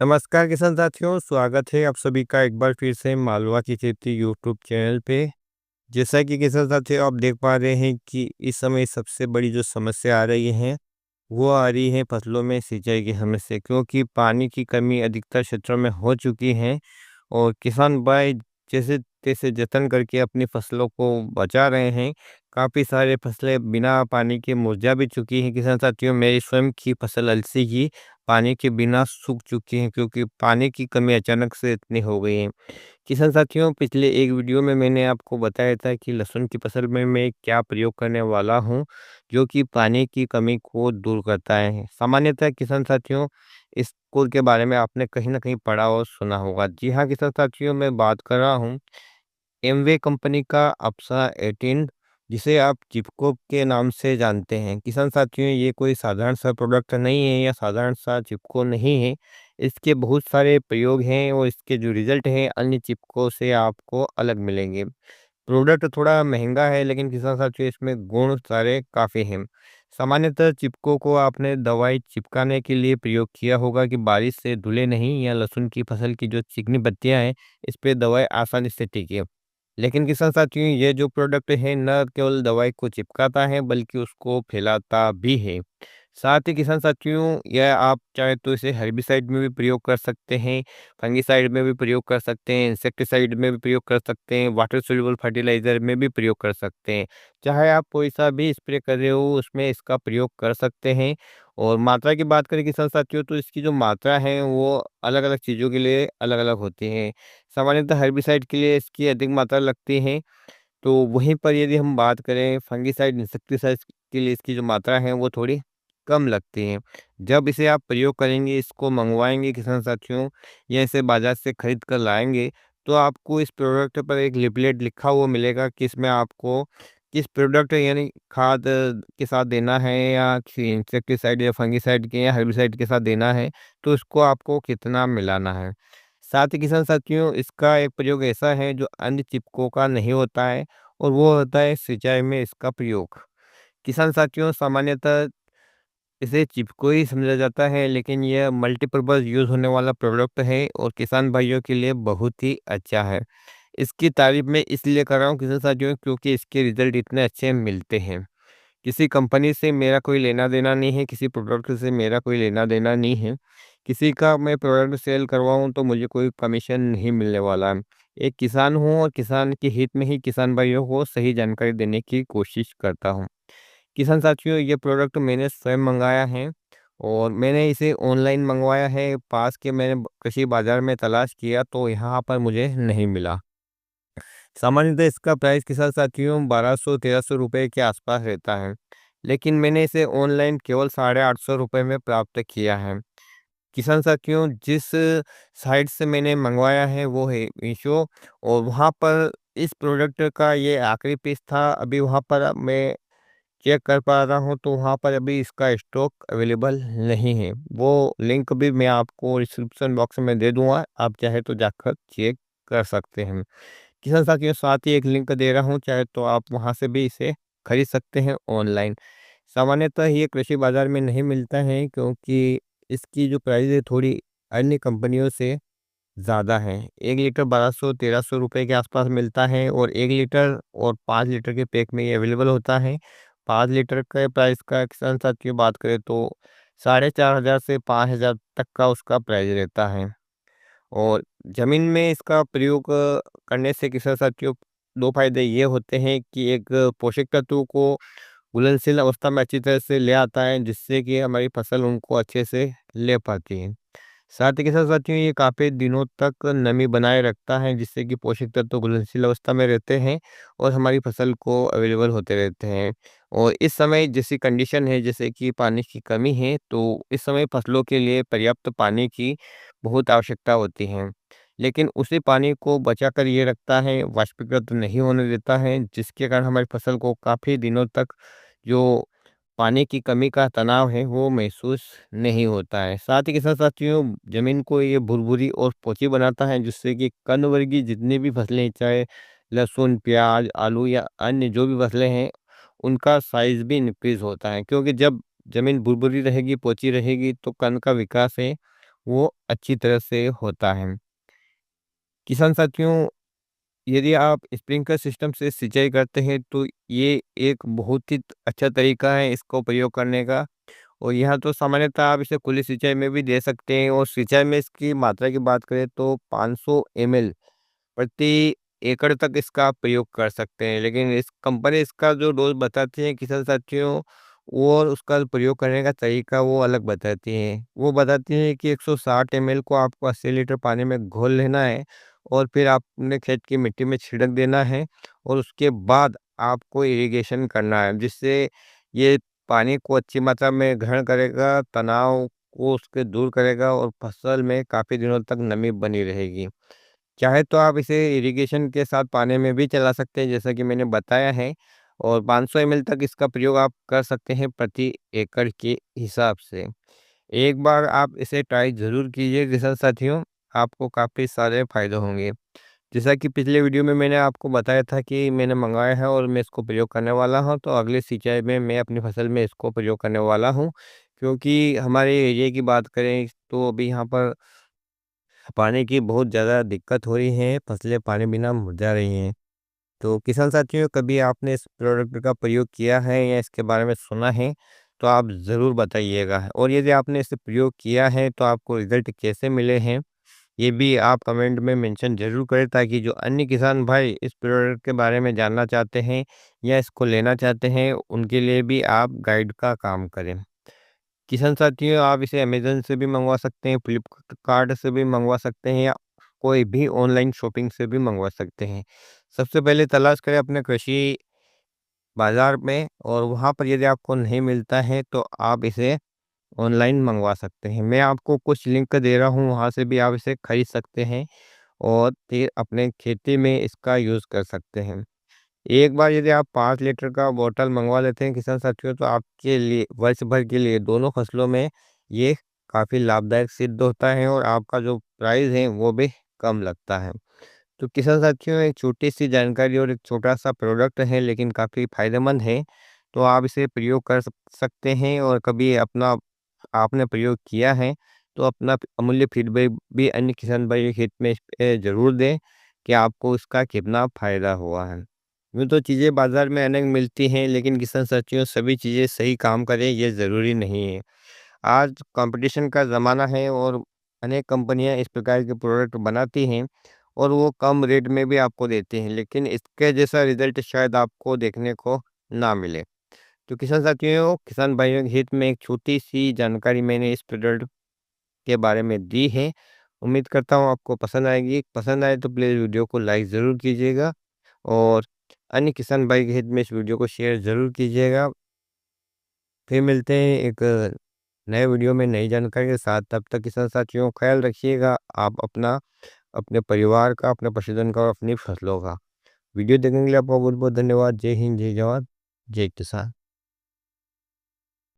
नमस्कार किसान साथियों, स्वागत है आप सभी का एक बार फिर से मालवा की खेती यूट्यूब चैनल पे। जैसा कि किसान साथियों आप देख पा रहे हैं कि इस समय सबसे बड़ी जो समस्या आ रही है, वो आ रही है फसलों में सिंचाई की समस्या, क्योंकि पानी की कमी अधिकतर क्षेत्रों में हो चुकी है और किसान भाई जैसे तैसे जतन करके अपनी फसलों को बचा रहे हैं। काफ़ी सारे फसलें बिना पानी के मुरझा भी चुकी हैं किसान साथियों। मेरी स्वयं की फसल अलसी की पानी के बिना सूख चुकी है, क्योंकि पानी की कमी अचानक से इतनी हो गई है। किसान साथियों, पिछले एक वीडियो में मैंने आपको बताया था कि लहसुन की फसल में मैं क्या प्रयोग करने वाला हूँ, जो कि पानी की कमी को दूर करता है। सामान्यतः किसान साथियों, इसको के बारे में आपने कहीं न कहीं पढ़ा और सुना होगा। जी हाँ, किसान साथियों मैं बात कर रहा हूँ एमवे कंपनी का अप्सा 18, जिसे आप चिपको के नाम से जानते हैं। किसान साथियों, ये कोई साधारण सा प्रोडक्ट नहीं है या साधारण सा चिपको नहीं है। इसके बहुत सारे प्रयोग हैं और इसके जो रिजल्ट हैं अन्य चिपको से आपको अलग मिलेंगे। प्रोडक्ट थोड़ा महंगा है, लेकिन किसान साथियों इसमें गुण सारे काफ़ी हैं। सामान्यतः चिपको को आपने दवाई चिपकाने के लिए प्रयोग किया होगा कि बारिश से धुले नहीं, या लहसुन की फसल की जो चिकनी पत्तियां हैं इस पे दवाई आसानी से टिके। लेकिन किसान साथियों, ये जो प्रोडक्ट है न केवल दवाई को चिपकाता है बल्कि उसको फैलाता भी है। साथ ही किसान साथियों, यह आप चाहे तो इसे हेर्बिसाइड में भी प्रयोग कर सकते हैं, फंगिसाइड में भी प्रयोग कर सकते हैं, इंसेक्टिसाइड में भी प्रयोग कर सकते हैं, वाटर सोल्यूबल फर्टिलाइजर में भी प्रयोग कर सकते हैं। चाहे आप कोई सा भी स्प्रे कर रहे हो उसमें इसका प्रयोग कर सकते हैं। और मात्रा की बात करें किसान साथियों, तो इसकी जो मात्रा है वो अलग-अलग चीज़ों के लिए अलग-अलग होती है। सामान्यतः हेर्बिसाइड के लिए इसकी अधिक मात्रा लगती है, तो वहीं पर यदि हम बात करें फंगिसाइड, इंसेक्टिसाइड के लिए इसकी जो मात्रा है वो थोड़ी कम लगती है। जब इसे आप प्रयोग करेंगे, इसको मँगवाएँगे किसान साथियों, या इसे बाज़ार से खरीद कर लाएँगे, तो आपको इस प्रोडक्ट पर एक लिपलेट लिखा हुआ मिलेगा कि इसमें आपको किस प्रोडक्ट यानी खाद के साथ देना है, या इंसेक्टिसाइड या फंगिसाइड के या हेर्बिसाइड के साथ देना है, तो इसको आपको कितना मिलाना है। साथ ही किसान साथियों, इसका एक प्रयोग ऐसा है जो अन्य चिपकों का नहीं होता है, और वो होता है सिंचाई में इसका प्रयोग। किसान साथियों, सामान्यतः इसे चिपको ही समझा जाता है, लेकिन यह मल्टीपर्पज़ यूज़ होने वाला प्रोडक्ट है और किसान भाइयों के लिए बहुत ही अच्छा है। इसकी तारीफ़ मैं इसलिए कर रहा हूँ किसान साथियों, क्योंकि इसके रिज़ल्ट इतने अच्छे मिलते हैं। किसी कंपनी से मेरा कोई लेना-देना नहीं है, किसी प्रोडक्ट से मेरा कोई लेना-देना नहीं है। किसी का मैं प्रोडक्ट सेल करवाऊँ तो मुझे कोई कमीशन नहीं मिलने वाला है। एक किसान हूँ और किसान के हित में ही किसान भाइयों को सही जानकारी देने की कोशिश करता हूँ। किसान साथियों, ये प्रोडक्ट मैंने स्वयं मँगाया है और मैंने इसे ऑनलाइन मँगवाया है। पास के मैंने कृषि बाज़ार में तलाश किया तो यहाँ पर मुझे नहीं मिला। सामान्यतः इसका प्राइस किसान साथियों 1200-1300 रुपए के आसपास रहता है, लेकिन मैंने इसे ऑनलाइन केवल साढ़े 800 रुपये में प्राप्त किया है। किसान साथियों, जिस साइट से मैंने मंगवाया है वो है मीशो, और वहाँ पर इस प्रोडक्ट का ये आखिरी पीस था। अभी वहाँ पर अब मैं चेक कर पा रहा हूँ तो वहाँ पर अभी इसका स्टॉक अवेलेबल नहीं है। वो लिंक भी मैं आपको डिस्क्रिप्शन बॉक्स में दे दूँगा, आप चाहे तो जाकर चेक कर सकते हैं। किसान साथियों, साथ ही एक लिंक दे रहा हूँ, चाहे तो आप वहाँ से भी इसे खरीद सकते हैं ऑनलाइन। सामान्यतः ये कृषि बाज़ार में नहीं मिलता है, क्योंकि इसकी जो प्राइस है थोड़ी अन्य कंपनियों से ज़्यादा है। 1 लीटर 1200-1300 रुपए के आसपास मिलता है, और 1 लीटर और 5 लीटर के पैक में ये अवेलेबल होता है। 5 लीटर के प्राइस का किसान साथियों बात करें तो 4500 से 5000 तक का उसका प्राइस रहता है। और ज़मीन में इसका प्रयोग करने से किसान साथियों 2 फ़ायदे ये होते हैं कि एक पोषक तत्वों को घुलनशील अवस्था में अच्छी तरह से ले आता है, जिससे कि हमारी फसल उनको अच्छे से ले पाती है। साथ ही के साथ साथियों, ये काफ़ी दिनों तक नमी बनाए रखता है, जिससे कि पोषक तत्व घुलनशील अवस्था में रहते हैं और हमारी फसल को अवेलेबल होते रहते हैं। और इस समय जैसी कंडीशन है, जैसे कि पानी की कमी है, तो इस समय फसलों के लिए पर्याप्त पानी की बहुत आवश्यकता होती है। लेकिन उसी पानी को बचाकर ये रखता है, वाष्पीकृत नहीं होने देता है, जिसके कारण हमारी फसल को काफ़ी दिनों तक जो पानी की कमी का तनाव है वो महसूस नहीं होता है। साथ ही के साथ साथियों, ज़मीन को ये भुरभुरी और पोची बनाता है, जिससे कि कन्द वर्गीय जितनी भी फसलें, चाहे लहसुन, प्याज, आलू या अन्य जो भी फसलें हैं, उनका साइज़ भी इंक्रीज़ होता है। क्योंकि जब ज़मीन भुरभुरी रहेगी, पोची रहेगी, तो कन्द का विकास है वो अच्छी तरह से होता है। किसान साथियों, यदि आप स्प्रिंकलर सिस्टम से सिंचाई करते हैं तो ये एक बहुत ही अच्छा तरीका है इसको प्रयोग करने का। और यहाँ तो सामान्यतः आप इसे खुली सिंचाई में भी दे सकते हैं, और सिंचाई में इसकी मात्रा की बात करें तो 500 ml प्रति एकड़ तक इसका आप प्रयोग कर सकते हैं। लेकिन इस कंपनी इसका जो डोज़ बताती है किसान साथियों, वो और उसका प्रयोग करने का तरीका वो अलग बताती हैं। वो बताती हैं कि 160 ml को आपको 80 लीटर पानी में घोल लेना है, और फिर आपने खेत की मिट्टी में छिड़क देना है, और उसके बाद आपको इरिगेशन करना है, जिससे ये पानी को अच्छी मात्रा में ग्रहण करेगा, तनाव को उसके दूर करेगा, और फसल में काफ़ी दिनों तक नमी बनी रहेगी। चाहे तो आप इसे इरिगेशन के साथ पानी में भी चला सकते हैं, जैसा कि मैंने बताया है, और 500 ml तक इसका प्रयोग आप कर सकते हैं प्रति एकड़ के हिसाब से। एक बार आप इसे ट्राई ज़रूर कीजिए किसान साथियों, आपको काफ़ी सारे फ़ायदे होंगे। जैसा कि पिछले वीडियो में मैंने आपको बताया था कि मैंने मंगाया है और मैं इसको प्रयोग करने वाला हूँ, तो अगली सिंचाई में मैं अपनी फसल में इसको प्रयोग करने वाला हूँ। क्योंकि हमारे एरिया की बात करें तो अभी यहाँ पर पानी की बहुत ज़्यादा दिक्कत हो रही है, फसलें पानी बिना मुरझा रही हैं। तो किसान साथियों, कभी आपने इस प्रोडक्ट का प्रयोग किया है या इसके बारे में सुना है, तो आप ज़रूर बताइएगा। और यदि आपने इसे प्रयोग किया है तो आपको रिज़ल्ट कैसे मिले हैं, ये भी आप कमेंट में मेंशन ज़रूर करें, ताकि जो अन्य किसान भाई इस प्रोडक्ट के बारे में जानना चाहते हैं या इसको लेना चाहते हैं, उनके लिए भी आप गाइड का काम करें। किसान साथियों, आप इसे अमेज़न से भी मँगवा सकते हैं, फ्लिपकार्ट से भी मँगवा सकते हैं, या कोई भी ऑनलाइन शॉपिंग से भी मँगवा सकते हैं। सबसे पहले तलाश करें अपने कृषि बाज़ार में, और वहाँ पर यदि आपको नहीं मिलता है तो आप इसे ऑनलाइन मँगवा सकते हैं। मैं आपको कुछ लिंक दे रहा हूँ, वहाँ से भी आप इसे खरीद सकते हैं, और फिर अपने खेती में इसका यूज़ कर सकते हैं। एक बार यदि आप 5 लीटर का बॉटल मँगवा लेते हैं किसान साथियों, तो आपके लिए वर्ष भर के लिए दोनों फसलों में ये काफ़ी लाभदायक सिद्ध होता है, और आपका जो प्राइस है वो भी कम लगता है। तो किसान साथियों, एक छोटी-सी जानकारी और एक छोटा-सा प्रोडक्ट है, लेकिन काफ़ी फ़ायदेमंद है। तो आप इसे प्रयोग कर सकते हैं, और कभी अपना आपने प्रयोग किया है तो अपना अमूल्य फीडबैक भी अन्य किसान भाई के खेत में इस पे ज़रूर दें कि आपको इसका कितना फ़ायदा हुआ है। यूँ तो चीज़ें बाज़ार में अनेक मिलती हैं, लेकिन किसान साथियों, सभी चीज़ें सही काम करें ये ज़रूरी नहीं है। आज कंपटीशन का ज़माना है, और अनेक कंपनियां इस प्रकार के प्रोडक्ट बनाती हैं, और वो कम रेट में भी आपको देते हैं, लेकिन इसके जैसा रिजल्ट शायद आपको देखने को ना मिले। तो किसान साथियों, किसान भाइयों के हित में एक छोटी सी जानकारी मैंने इस प्रोडक्ट के बारे में दी है। उम्मीद करता हूँ आपको पसंद आएगी। पसंद आए तो प्लीज़ वीडियो को लाइक ज़रूर कीजिएगा, और अन्य किसान भाई के हित में इस वीडियो को शेयर ज़रूर कीजिएगा। फिर मिलते हैं एक नए वीडियो में नई जानकारी के साथ। तब तक किसान साथियों, ख्याल रखिएगा आप अपना, अपने परिवार का, अपने पशुधन का और अपनी फसलों का। वीडियो देखने के लिए आपका बहुत बहुत धन्यवाद। जय हिंद, जय जवान, जय किसान।